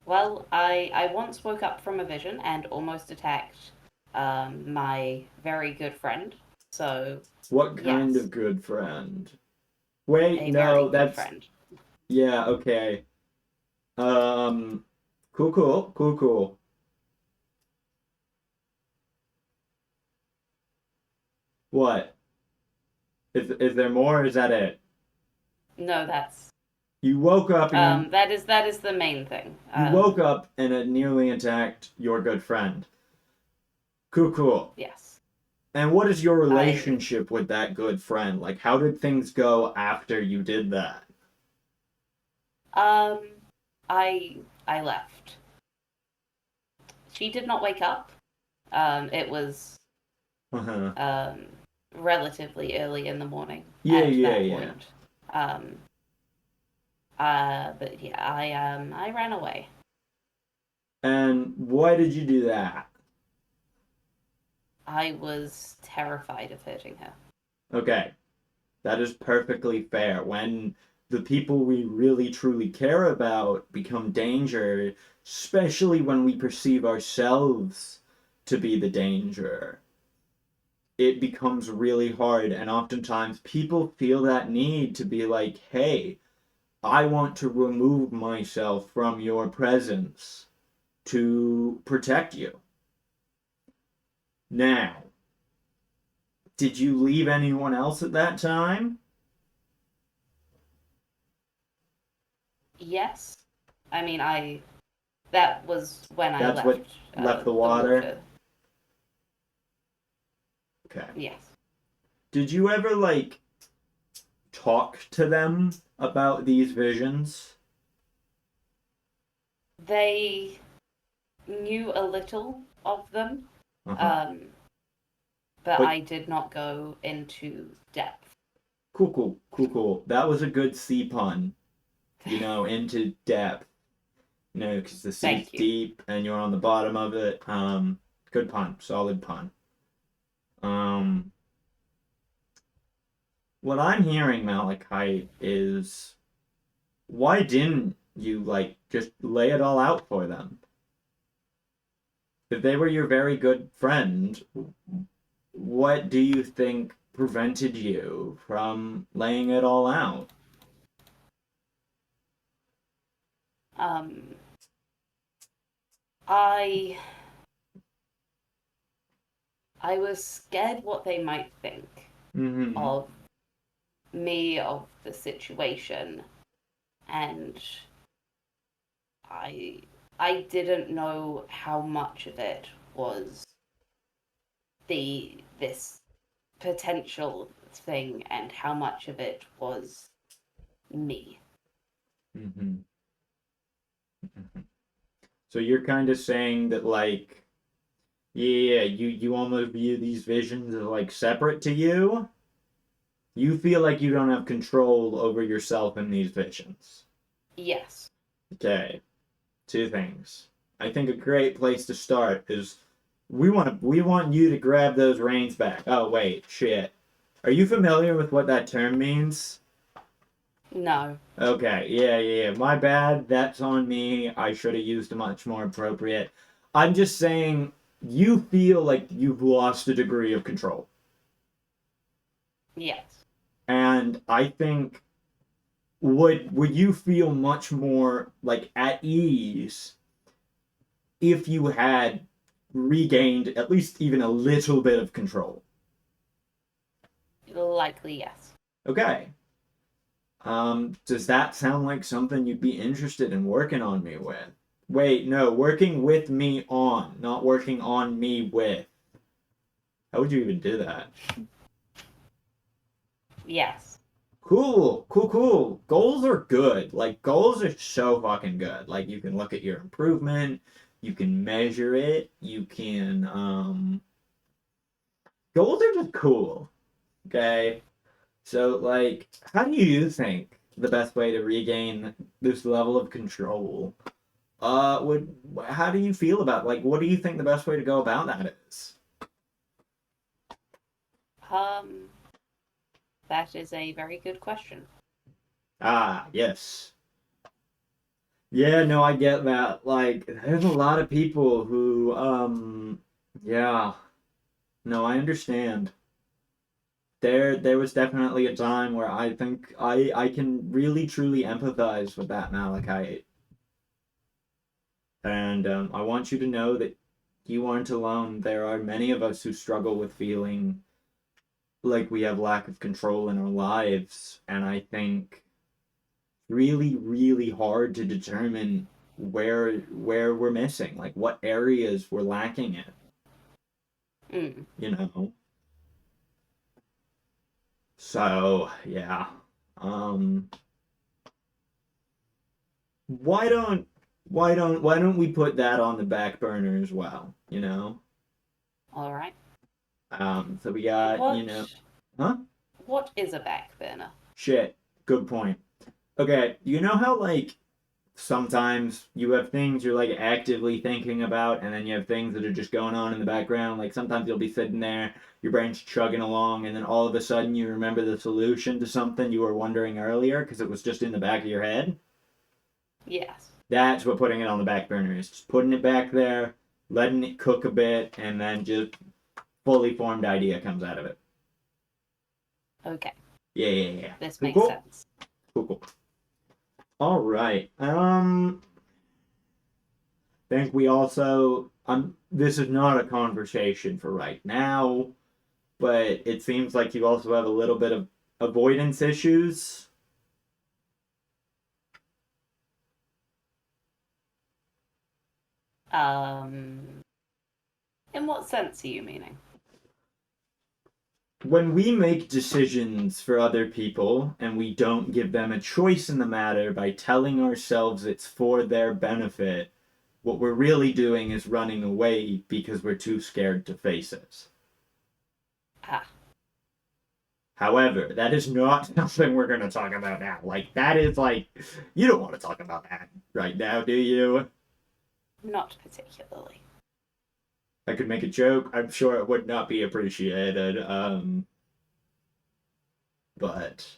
Well, I once woke up from a vision and almost attacked my very good friend. So, What kind yes, of good friend? Wait, a very no, good that's friend. yeah, okay. Um, cool. What? Is there more? Or is that it? No, that's You woke up and that is the main thing. you woke up and it nearly attacked your good friend. Cool. Yes. And what is your I relationship with that good friend? Like, how did things go after you did that? um I I left. She did not wake up. It was Uh-huh. um relatively early in the morning at that Yeah. point. Um but yeah, I ran away. And why did you do that? I was terrified of hurting her. Okay, that is perfectly fair. When the people we really truly care about become danger, especially when we perceive ourselves to be the danger, it becomes really hard. And oftentimes people feel that need to be like, hey, I want to remove myself from your presence to protect you. Now, did you leave anyone else at that time? Yes. I mean, that was when I That's what left left the the water? water. Okay. Yes. Did you ever, like, talk to them about these visions? They knew a little of them, Uh huh. um, but But I did not go into depth. cool. That was a good sea pun, into depth. Because the sea's Thank you. deep and you're on the bottom of it. Good pun, solid pun. Um, what I'm hearing, Malachite, is why didn't you like just lay it all out for them? If they were your very good friend, what do you think prevented you from laying it all out? Um, I I was scared what they might think Mm-hmm. of me, of the situation, and I I didn't know how much of it was this potential thing and how much of it was me. Mm-hmm. Mm-hmm. So you're kind of saying that, like, yeah, you almost view these visions as like separate to you. You feel like you don't have control over yourself in these visions. Yes. Okay, two things. I think a great place to start is we want you to grab those reins back. Oh wait, shit. Are you familiar with what that term means? No. Okay, yeah. My bad. That's on me. I should have used a much more appropriate. I'm just saying you feel like you've lost a degree of control. Yes. And I think would you feel much more like at ease if you had regained at least even a little bit of control? Likely yes. Okay. Does that sound like something you'd be interested in working on me with? Wait, no, working with me on, not working on me with. How would you even do that? Yes. Cool, cool, cool. Goals are good. Like, goals are so fucking good. Like, you can look at your improvement, you can measure it, you can, goals are just cool. Okay? So, like, how do you think the best way to regain this level of control would how do you feel about like what do you think the best way to go about that is? Um, that is a very good question. Ah, yes. Yeah, no, I get that. Like, there's a lot of people who, yeah, no, I understand. There was definitely a time where I think I can really truly empathize with that Malachite, and I want you to know that you aren't alone. There are many of us who struggle with feeling like we have lack of control in our lives, and I think really, really hard to determine where we're missing, like what areas we're lacking in, Mm. you know. So yeah, um, why don't why don't we put that on the back burner as well, you know? All right. So we got, you know, What huh? what is a back burner? Shit, good point. Okay, you know how like sometimes you have things you're like actively thinking about, and then you have things that are just going on in the background. Like sometimes you'll be sitting there, your brain's chugging along, and then all of a sudden you remember the solution to something you were wondering earlier because it was just in the back of your head. Yes. That's what putting it on the back burner is. Just putting it back there, letting it cook a bit, and then just fully formed idea comes out of it. Okay. Yeah, yeah, yeah. This Cool, makes cool, sense. cool, cool. All right. Think we also this is not a conversation for right now, but it seems like you also have a little bit of avoidance issues. Um, in what sense are you meaning? When we make decisions for other people and we don't give them a choice in the matter by telling ourselves it's for their benefit, what we're really doing is running away because we're too scared to face it. Ah, However, that is not something we're going to talk about now. Like, that is like, you don't want to talk about that right now, do you? not particularly. I could make a joke. I'm sure it would not be appreciated. But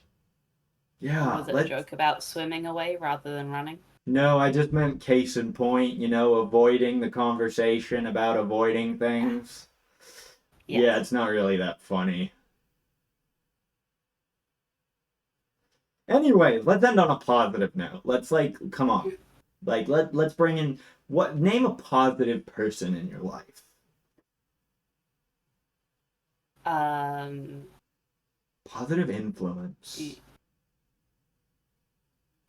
yeah, Was it a let's. joke about swimming away rather than running? No, I just meant case in point, you know, avoiding the conversation about avoiding Ah, things. Yeah, yes. it's not really that funny. Anyway, let's end on a positive note. Let's like, come on. Like let's bring in what name a positive person in your life. Um, Positive do you, influence.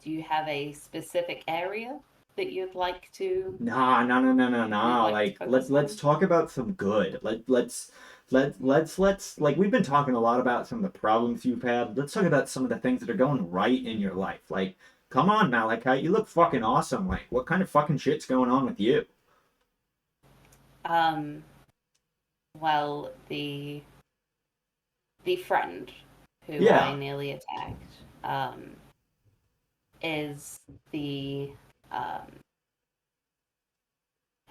do you have a specific area that Nah, no, no, no, no, you'd no. like to Like focus let's on? talk about some good. Let's like we've been talking a lot about some of the problems you've had. Let's talk about some of the things that are going right in your life. Like, come on, Malachite, you look fucking awesome. Like, what kind of fucking shit's going on with you? Um, well, the friend who I Yeah. nearly attacked, is the um,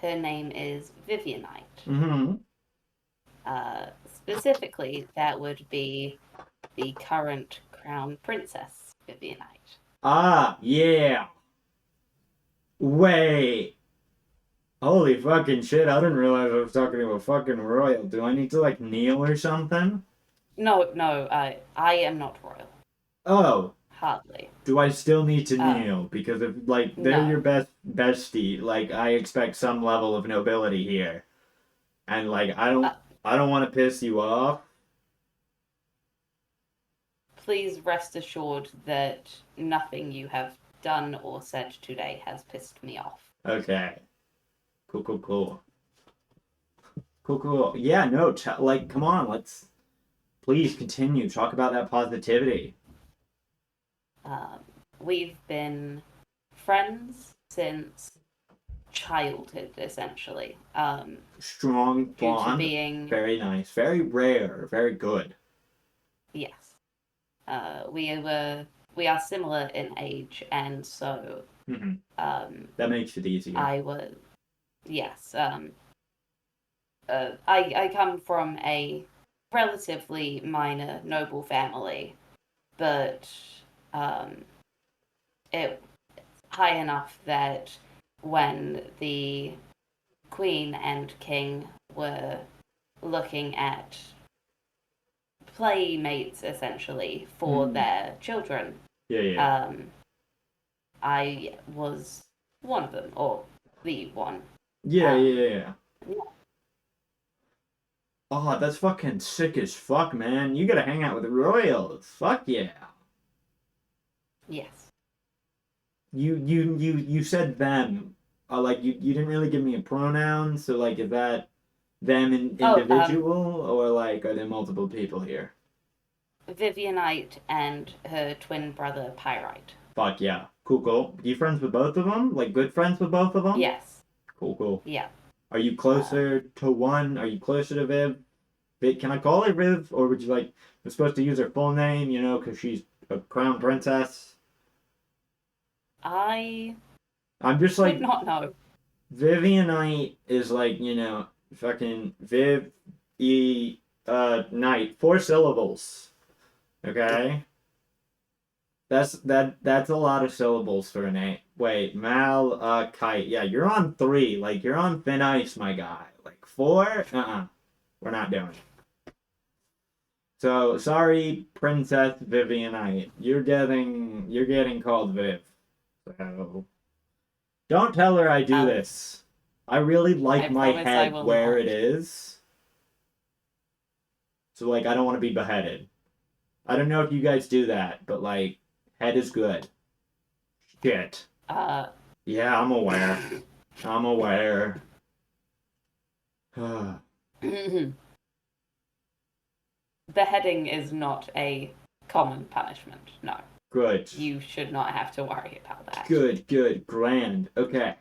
her name is Vivianite. Mm-hmm. Specifically, that would be the current crown princess, Vivianite. Ah, yeah. Wait. Holy fucking shit, I didn't realize I was talking to a fucking royal. Do I need to like kneel or something? No, no, I am not royal. Oh, Hardly. do I still need to Uh, kneel? Because if like they're no. your best bestie, like I expect some level of nobility here. And like Uh, I don't want to piss you off. please rest assured that nothing you have done or said today has pissed me off. Okay. Cool, cool, cool. Cool, cool. Yeah, no, like, come on, let's please continue. Talk about that positivity. Um, we've been friends since childhood, essentially. Strong Due to bond. being, Very nice. Very rare. Very good. yes, we are similar in age, and so Hmm. um, That makes it easier. I was, yes, I come from a relatively minor noble family, but um, it high enough that when the queen and king were looking at playmates essentially for Mm. their children, Yeah, yeah. um, I was one of them, or the one. Yeah, Um, yeah, yeah. Oh, that's fucking sick as fuck, man. You gotta hang out with the royals. Fuck yeah. yes. You said them. Like you didn't really give me a pronoun, so like is that them Oh, individual or like are there multiple people here? Vivianite and her twin brother Pyrite. Fuck yeah. Cool, cool. You friends with both of them? Like good friends with both of them? Yes. Cool, cool. Yeah. Are you Um, closer to one? Are you closer to Viv? Can I call her Viv, or would you like? I'm supposed to use her full name, you know, because she's a crown princess. I I'm just would like not know. Vivianite is like fucking Viv Knight, 4 syllables. Okay, that's a lot of syllables for a name. Wait, Malachite. Yeah, you're on three. Like you're on thin ice, my guy. Like four. We're not doing it. So sorry, Princess Vivianite. You're getting called Viv. So don't tell her I do Alex, this. I really I like my promise I head will where it not. is. So like I don't want to be beheaded. I don't know if you guys do that, but like head is good. Shit. Uh, Yeah, I'm aware. I'm aware. beheading is not a common punishment. No, Good. you should not have to worry about that. Good, good, grand. Okay.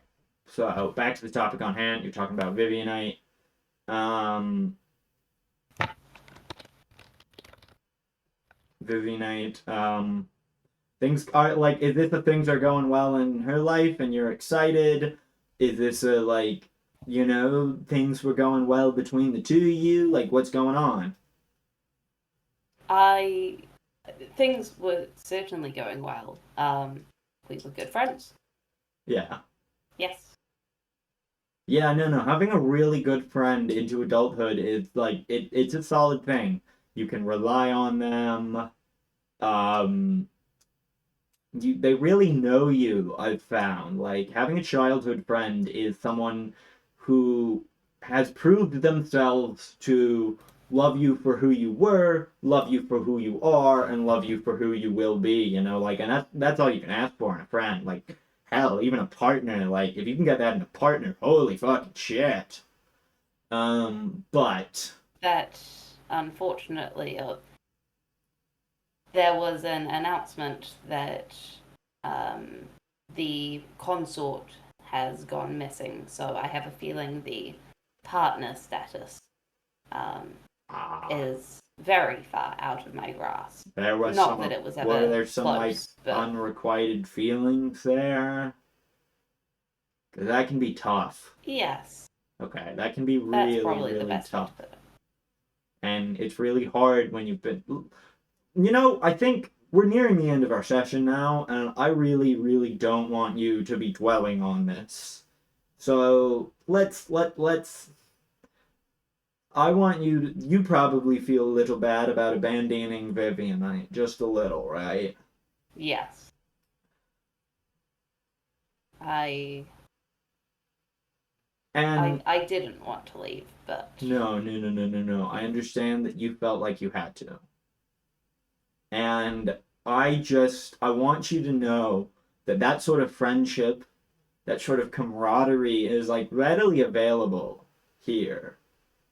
So back to the topic on hand. You're talking about Vivianite. Um Vivianite. Things are like, is this the things are going well in her life and you're excited? Is this a like, things were going well between the two of you? Like, what's going on? I things were certainly going well. We were good friends. Yeah. Yes. Yeah, no, no. Having a really good friend into adulthood is like it's a solid thing. You can rely on them. Um, they really know you, I've found. Like having a childhood friend is someone who has proved themselves to love you for who you were, love you for who you are, and love you for who you will be, like, and that's all you can ask for in a friend. Like hell, even a partner, like if you can get that in a partner, holy fucking shit. But That unfortunately, there was an announcement that um, the consort has gone missing. So I have a feeling the partner status um, ah, is very far out of my grasp. there was Not that it was were ever there some like close, but unrequited feelings there? Because that can be tough. yes, Okay, that can be that's really, probably the really best way to tough. put it. And it's really hard when you've been. I think we're nearing the end of our session now, and I really, really don't want you to be dwelling on this. So let's. I want you probably feel a little bad about abandoning Vivian, right? Just a little, right? Yes, I I And I didn't want to leave, but no, no, no, no, no, no. I understand that you felt like you had to. And I want you to know that that sort of friendship, that sort of camaraderie is like readily available here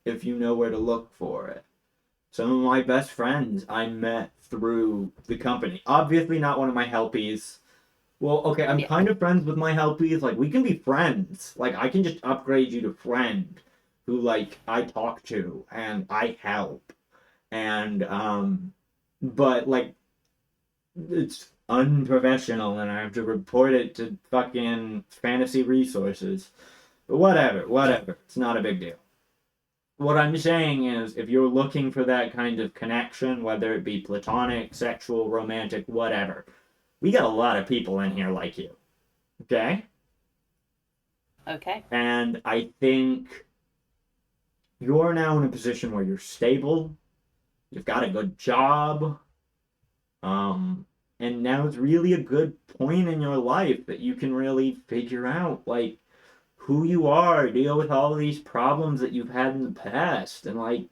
if you know where to look for it. Some of my best friends I met through the company. Obviously, not one of my helpies. Well, okay, I'm Yeah. kind of friends with my helpies. Like, we can be friends. Like, I can just upgrade you to friend who, like, I talk to and I help. And, but, like, it's unprofessional and I have to report it to fucking fantasy resources. But whatever, whatever. It's not a big deal. What I'm saying is, if you're looking for that kind of connection, whether it be platonic, sexual, romantic, whatever, we got a lot of people in here like you. Okay? Okay. And I think you're now in a position where you're stable, you've got a good job, and now it's really a good point in your life that you can really figure out, like, who you are, deal with all of these problems that you've had in the past, and, like,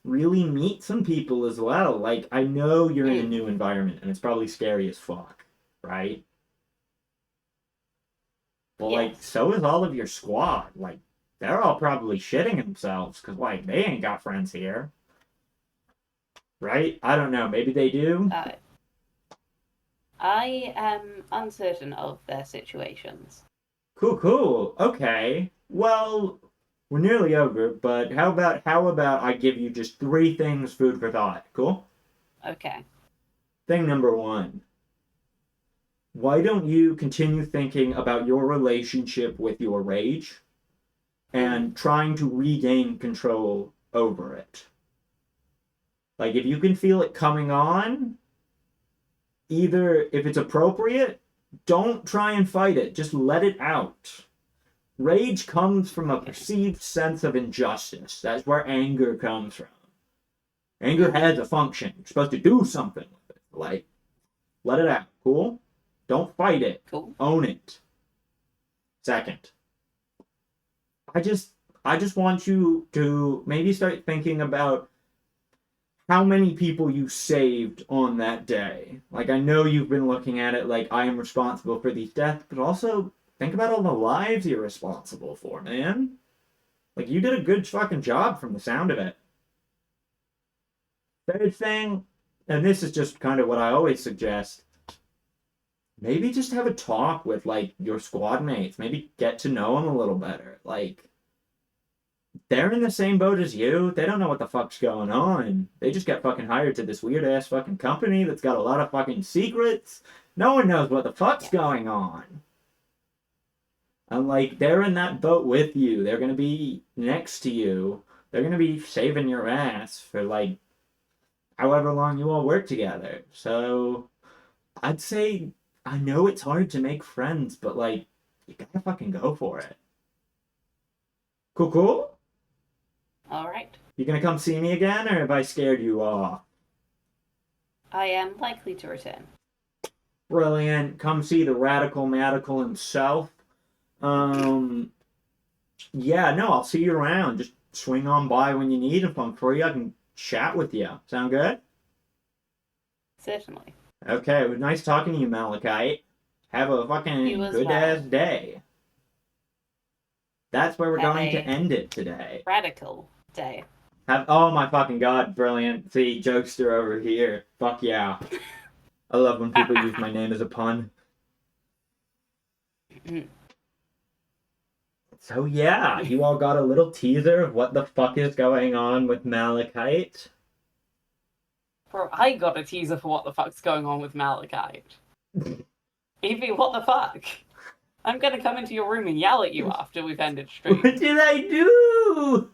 really meet some people as well. Like, I know you're in a Mm. new environment, and it's probably scary as fuck, right? Well, like, Yes. so is all of your squad. Like, they're all probably shitting themselves, because, like, they ain't got friends here. Right? I don't know. Maybe they do? Uh, I am uncertain of their situations. Cool, cool. Okay. Well, we're nearly over, but how about I give you just three things food for thought? Cool? Okay. Thing number one. Why don't you continue thinking about your relationship with your rage Mm. and trying to regain control over it? Like, if you can feel it coming on, either if it's appropriate, don't try and fight it, just let it out. Rage comes from a Okay. perceived sense of injustice. That's where anger comes from. Anger Mm-hmm. has a function. You're supposed to do something with it. Like, let it out. Cool? Don't fight it. Cool. Own it. Second, I just I just want you to maybe start thinking about how many people you saved on that day. Like, I know you've been looking at it like I am responsible for these deaths, but also think about all the lives you're responsible for, man. Like, you did a good fucking job from the sound of it. Third thing, and this is just kind of what I always suggest, maybe just have a talk with, like, your squad mates. Maybe get to know them a little better. Like, they're in the same boat as you. They don't know what the fuck's going on. They just got fucking hired to this weird ass fucking company that's got a lot of fucking secrets. No one knows what the fuck's Yeah. going on. And, like, they're in that boat with you. They're gonna be next to you. They're gonna be saving your ass for, like, however long you all work together. So I'd say, I know it's hard to make friends, but, like, you gotta fucking go for it. Cool, cool? All right. You gonna come see me again, or have I scared you off? I am likely to return. Brilliant. Come see the radical madical himself. Um, yeah, no, I'll see you around. Just swing on by when you need. If I'm free, I can chat with you. Sound good? Certainly. Okay, it was nice talking to you, Malachite. Have a You fucking as good ass well. day. That's where we're Have going to a end it today. radical day. Oh my fucking god, brilliant. See, jokester over here. Fuck yeah. I love when people use my name as a pun. So yeah, you all got a little teaser of what the fuck is going on with Malachite. Bro, I got a teaser for what the fuck's going on with Malachite. Evie, what the fuck? I'm gonna come into your room and yell at you after we've ended What stream. did I do?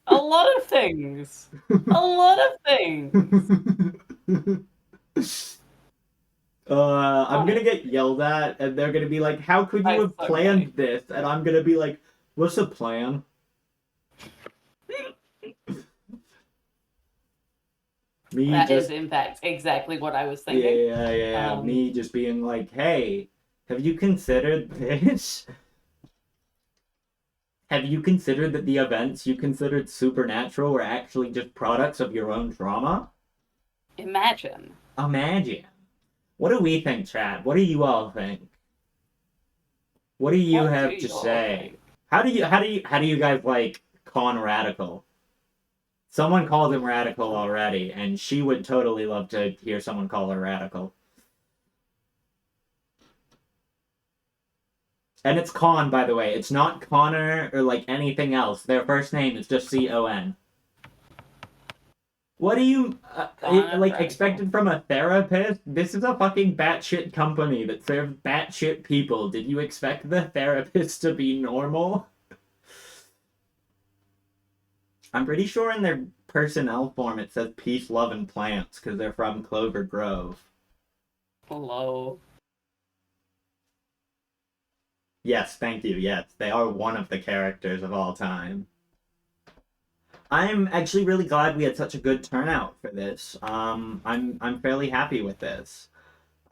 A lot of things. A lot of things. I'm gonna get yelled at, and they're gonna be like, "How could you That's have so funny. planned this?" And I'm gonna be like, "What's the plan?" Me That just is, in fact, exactly what I was thinking. yeah. Me just being like, "Hey, have you considered this? Have you considered that the events you considered supernatural were actually just products of your own trauma?" Imagine. Imagine. What do we think, Chad? What do you all think? What do you What do have to you all say? think? How do you guys like Con Radical? Someone called him Radical Con already, and she would totally love to hear someone call her Radical. And it's Con, by the way. It's not Connor or like anything else. Their first name is just Con. What do you like Radical. expected from a therapist? This is a fucking batshit company that serves batshit people. Did you expect the therapist to be normal? I'm pretty sure in their personnel form it says peace, love, and plants because they're from Clover Grove. Hello. Yes, thank you. Yes, they are one of the characters of all time. I'm actually really glad we had such a good turnout for this. I'm fairly happy with this.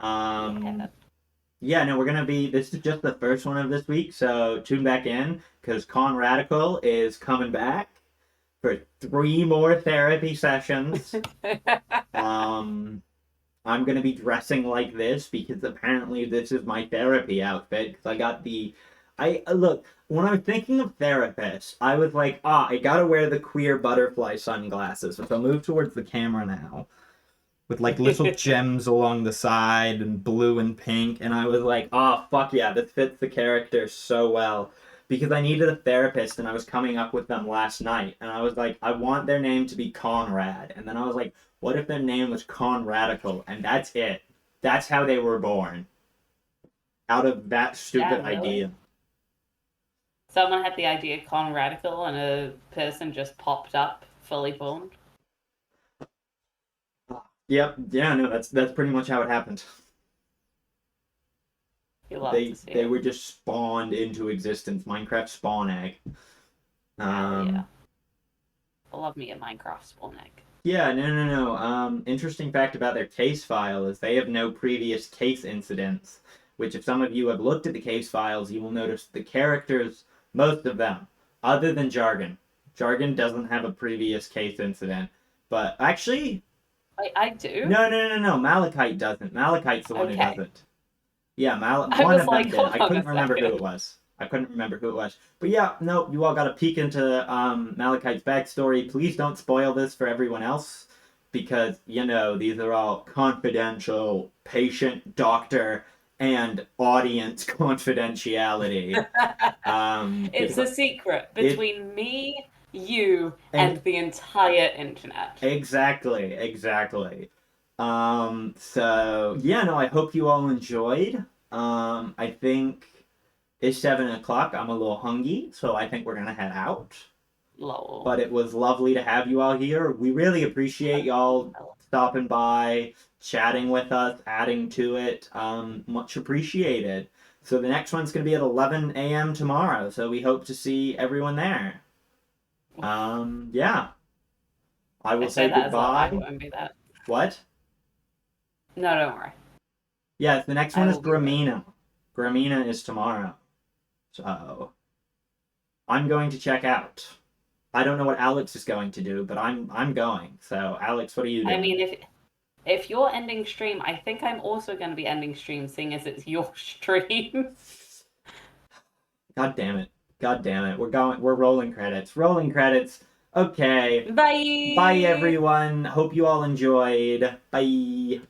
Yeah. Um, yeah, no, we're gonna be. This is just the first one of this week, so tune back in because Con Radical is coming back for 3 more therapy sessions. Um, I'm gonna be dressing like this because apparently this is my therapy outfit because I got the. I look when I was thinking of therapists, I was like, I gotta wear the queer butterfly sunglasses. So I'll move towards the camera now with like little gems along the side and blue and pink, and I was like, fuck yeah, this fits the character so well. Because I needed a therapist and I was coming up with them last night, and I was like, I want their name to be Conrad, and then I was like, what if their name was Conradical? And that's it. That's how they were born. Out of that Yeah, stupid really. idea. Someone had the idea con radical and a person just popped up fully formed. Yep, yeah, no, that's pretty much how it happened. You love to see They it. were just spawned into existence. Minecraft spawn egg. Hell yeah. Um, I love me a Minecraft spawn egg. Yeah, no, no, no. Interesting fact about their case file is they have no previous case incidents, which if some of you have looked at the case files, you will notice the characters, most of them, other than Jargon. Jargon doesn't have a previous case incident. But actually, I do? no, no, no, no. Malachite doesn't. Malachite's the one who Okay. doesn't. Yeah, I one was of them like, did. hold I on couldn't a remember who it second. was. I couldn't remember who it was. But yeah, no, you all got a peek into Malachite's backstory. Please don't spoil this for everyone else because, these are all confidential patient, doctor, and audience confidentiality. It's Because a secret it, between me, you, and and the entire internet. exactly, exactly. So yeah, no, I hope you all enjoyed. I think it's 7 o'clock. I'm a little hungry, so I think we're gonna head out. Lol. But it was lovely to have you all here. We really appreciate y'all stopping by, chatting with us, adding to it. Much appreciated. So the next one's gonna be at 11 a.m. tomorrow. So we hope to see everyone there. Yeah. I I will say say that as though I goodbye. won't be that. What? No, don't worry. Yes, the next I one is will be there. Gramina. Gramina is tomorrow. So I'm going to check out. I don't know what Alex is going to do, but I'm going. So Alex, what are you I doing? mean, if you're ending stream, I think I'm also going to be ending stream, seeing as it's your stream. God damn it. God damn it. We're rolling credits. Rolling credits. Okay. Bye Bye. everyone. Hope you all enjoyed. Bye.